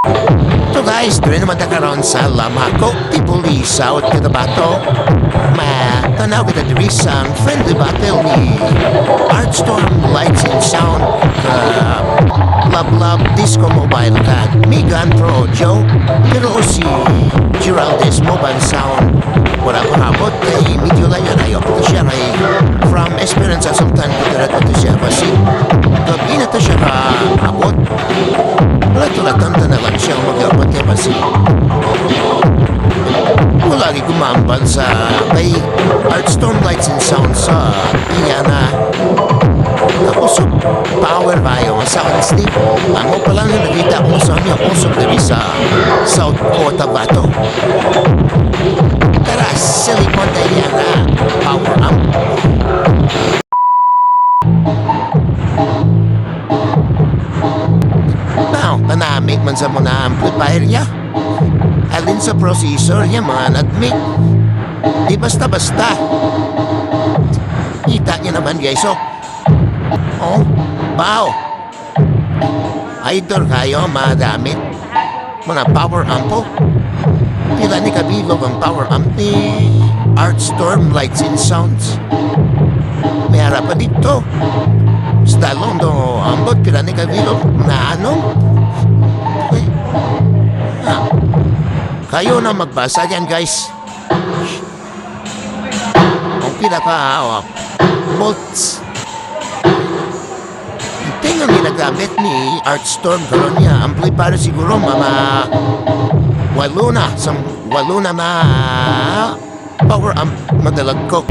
So guys, doon naman karon sa LAMHAKU, T-BOLI, South COTABATO. Matanaw kita diri sa friendly battle ni ARTSTORM, Lights and Sound, Love Disco Mobile kag Megan Pro Joe. Pero si Geraldez Mobile Sound, wala ko habot kay medyo layo na yung siya kay from experience sa Sultan Kudarat ito siya kasi gabi na ito siya kaabot. Tulat-tulatan na lang siya mag-abot niya kasi wala lagi gumambal sa kay ARTSTORM Lights and Sound sa Iyana. Tapos power ba yung sound sleep? Amo pa lang yung nakita ko sa aming usok diri sa South COTABATO. Tara, silikon na Iyana power amp. Now, tanamig man sa mga amplifier niya. Alin sa processor niya man at mic. Di basta-basta. Kita niya naman guys, oh, wow. Idol kayo, madamit. Mga power amp. Pila ni kabilog ang power amp ni ARTSTORM Lights and Sounds. May harapan dito. Stalon do ambot pila ni kabilog na ano? Kayo na magbasa dyan guys. Ang pinaka volts. Ito yung ginagamit ni ARTSTORM karon niya. Amplifier siguro mga walo na power amp madalag ko.